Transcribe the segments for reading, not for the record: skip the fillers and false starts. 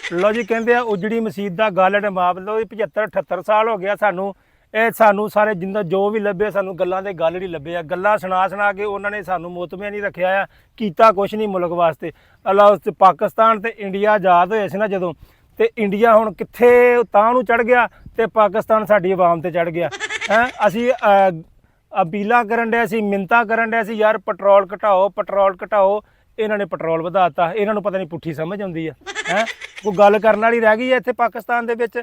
लो जी कहते उजड़ी मसीत का गल माप लो 75-78 साल हो गया सानू ਇਹ ਸਾਨੂੰ ਸਾਰੇ ਜਿੰਦਾ ਜੋ ਵੀ ਲੱਭੇ ਸਾਨੂੰ ਗੱਲਾਂ ਦੇ ਗੱਲ ਨਹੀਂ ਲੱਭੇ ਆ ਗੱਲਾਂ ਸੁਣਾ ਕੇ ਉਹਨਾਂ ਨੇ ਸਾਨੂੰ ਮੋਤਮਿਆ ਨਹੀਂ ਰੱਖਿਆ ਆ ਕੀਤਾ ਕੁਛ ਨਹੀਂ ਮੁਲਕ ਵਾਸਤੇ ਅੱਲਾ ਉਸ ਪਾਕਿਸਤਾਨ ਤੇ ਇੰਡੀਆ ਆਜ਼ਾਦ ਹੋਏ ਸੀ ਨਾ ਜਦੋਂ ਤੇ ਇੰਡੀਆ ਹੁਣ ਕਿੱਥੇ ਤਾਂ ਨੂੰ ਚੜ ਗਿਆ ਤੇ ਪਾਕਿਸਤਾਨ ਸਾਡੀ ਆਵਾਮ ਤੇ ਚੜ ਗਿਆ ਹੈ ਅਸੀਂ ਅਪੀਲਾਂ ਕਰਨ ਡਿਆ ਸੀ ਮਿੰਤਾ ਕਰਨ ਡਿਆ ਸੀ ਯਾਰ ਪੈਟਰੋਲ ਘਟਾਓ ਇਹਨਾਂ ਨੇ ਪੈਟਰੋਲ ਵਧਾਤਾ ਇਹਨਾਂ ਨੂੰ ਪਤਾ ਨਹੀਂ ਪੁੱਠੀ ਸਮਝ ਆਉਂਦੀ ਆ ਹੈ ਕੋਈ ਗੱਲ ਕਰਨ ਵਾਲੀ ਰਹਿ ਗਈ ਹੈ ਇੱਥੇ ਪਾਕਿਸਤਾਨ ਦੇ ਵਿੱਚ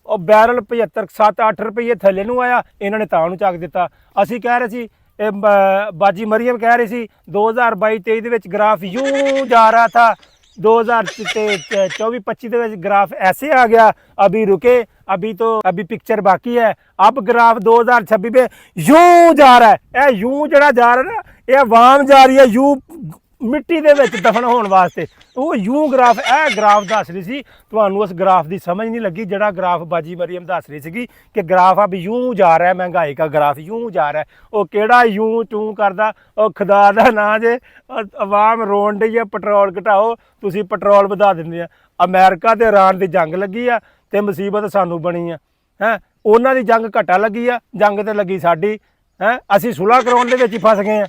ਉਹ ਬੈਰਲ 75-7-8 ਰੁਪਏ ਥੱਲੇ ਨੂੰ ਆਇਆ ਇਹਨਾਂ ਨੇ ਤਾਂ ਨੂੰ ਚੱਕ ਦਿੱਤਾ ਅਸੀਂ ਕਹਿ ਰਹੇ ਸੀ ਬਾਜੀ ਮਰੀਮ ਕਹਿ ਰਹੀ ਸੀ 2022-23 ਦੇ ਵਿੱਚ ਗ੍ਰਾਫ ਯੂੰ ਜਾ ਰਹਾ ਥਾ 2024-25 ਦੇ ਵਿੱਚ ग्राफ ऐसे आ गया अभी रुके अभी पिक्चर बाकी है अब ग्राफ 2026 में यूं जा रहा है ये यूं जड़ा जा रहा है ना ये आवाम जा रही है यूं मिट्टी ਦੇ ਵਿੱਚ ਦਫਨ ਹੋਣ ਵਾਸਤੇ ਉਹ ਯੂੰ ਗ੍ਰਾਫ ਇਹ ਗ੍ਰਾਫ ਦੱਸ ਰਹੀ ਸੀ ਤੁਹਾਨੂੰ ਉਸ ਗ੍ਰਾਫ ਦੀ ਸਮਝ ਨਹੀਂ ਲੱਗੀ ਜਿਹੜਾ ਗ੍ਰਾਫ ਬਾਜੀ ਮਰੀਮ ਦੱਸ ਰਹੀ ਸੀਗੀ ਕਿ ਗ੍ਰਾਫ ਅਬ ਯੂੰ ਜਾ ਰਿਹਾ ਮਹਿੰਗਾਈ ਦਾ ਗ੍ਰਾਫ ਯੂੰ ਜਾ ਰਿਹਾ ਉਹ ਕਿਹੜਾ ਯੂੰ ਚੂੰ ਕਰਦਾ ਉਹ ਖੁਦਾ ਦਾ ਨਾਂ ਜੇ ਆਵਾਮ ਰੋਣ ਡਈ ਆ ਪੈਟਰੋਲ ਘਟਾਓ ਤੁਸੀਂ ਪੈਟਰੋਲ ਵਧਾ ਦਿੰਦੇ ਆ ਅਮਰੀਕਾ ਤੇ ਇਰਾਨ ਦੀ ਜੰਗ ਲੱਗੀ ਆ ਤੇ ਮੁਸੀਬਤ ਸਾਨੂੰ ਬਣੀ ਆ ਹੈ ਉਹਨਾਂ ਦੀ ਜੰਗ ਘਟਾ ਲੱਗੀ ਆ ਜੰਗ ਤੇ ਲੱਗੀ ਸਾਡੀ ਹੈ ਅਸੀਂ ਸੁਲ੍ਹਾ ਕਰਾਉਣ ਦੇ ਵਿੱਚ ਹੀ ਫਸ ਗਏ ਆ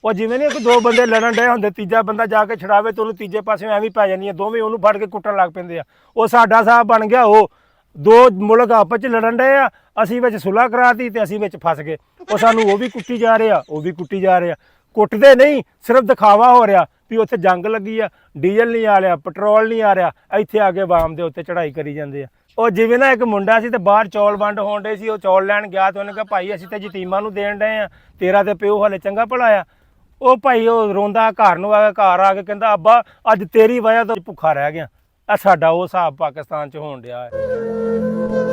ਉਹ ਜਿਵੇਂ ਨਹੀਂ ਕੋਈ ਦੋ ਬੰਦੇ ਲੜਨ ਡਏ ਹੁੰਦੇ ਤੀਜਾ ਬੰਦਾ ਜਾ ਕੇ ਛਡਾਵੇ ਤੇ ਉਹਨੂੰ ਤੀਜੇ ਪਾਸੇ ਐਵੇਂ ਪੈ ਜਾਂਦੀ ਆ ਦੋਵੇਂ ਉਹਨੂੰ ਫੜ ਕੇ ਕੁੱਟਣ ਲੱਗ ਪੈਂਦੇ ਆ ਉਹ ਸਾਡਾ ਸਾਹਬ ਬਣ ਗਿਆ ਉਹ ਦੋ ਮੁਲਕ ਆਪਸ 'ਚ ਲੜਨ ਡਏ ਆ ਅਸੀਂ ਵਿੱਚ ਸੁਲ੍ਹਾ ਕਰਾਤੀ ਤੇ ਅਸੀਂ ਵਿੱਚ ਫਸ ਗਏ ਉਹ ਸਾਨੂੰ ਉਹ ਵੀ ਕੁੱਟੀ ਜਾ ਰਿਹਾ ਉਹ ਵੀ ਕੁੱਟੀ ਜਾ ਰਿਹਾ ਕੁੱਟਦੇ ਨਹੀਂ ਸਿਰਫ ਦਿਖਾਵਾ ਹੋ ਰਿਹਾ ਵੀ ਉੱਥੇ ਜੰਗ ਲੱਗੀ ਆ ਡੀਜ਼ਲ ਨਹੀਂ ਆ ਰਿਹਾ ਪੈਟਰੋਲ ਨਹੀਂ ਆ ਰਿਹਾ ਇੱਥੇ ਆ ਕੇ ਆਵਾਮ ਦੇ ਉੱਤੇ ਚੜ੍ਹਾਈ ਕਰੀ ਜਾਂਦੇ ਆ ਉਹ ਜਿਵੇਂ ਨਾ ਇੱਕ ਮੁੰਡਾ ਸੀ ਤੇ ਬਾਹਰ ਚੌਲ ਵੰਡ ਹੋਣ ਡੇ ਸੀ ਉਹ ਚੌਲ ਲੈਣ ਗਿਆ ਤੇ ਉਹਨੇ ਕਿਹਾ ਭਾਈ ਅਸੀਂ ਤਾਂ ਯਤੀਮਾਂ ਨੂੰ ਦੇਣ ਡਏ ਆ ਤੇਰਾ ਤੇ ਪਿਓ ਹਾਲੇ ਚੰਗਾ ਭਲਾ ਆ ਉਹ ਭਾਈ ਉਹ ਰੋਂਦਾ ਘਰ ਨੂੰ ਆ ਕੇ ਘਰ ਆ ਕੇ ਕਹਿੰਦਾ ਅੱਬਾ ਅੱਜ ਤੇਰੀ ਵਜ੍ਹਾ ਤੋਂ ਭੁੱਖਾ ਰਹਿ ਗਿਆ ਆ ਸਾਡਾ ਉਹ ਹਿਸਾਬ ਪਾਕਿਸਤਾਨ 'ਚ ਹੋਣ ਡਿਆ ਹੈ।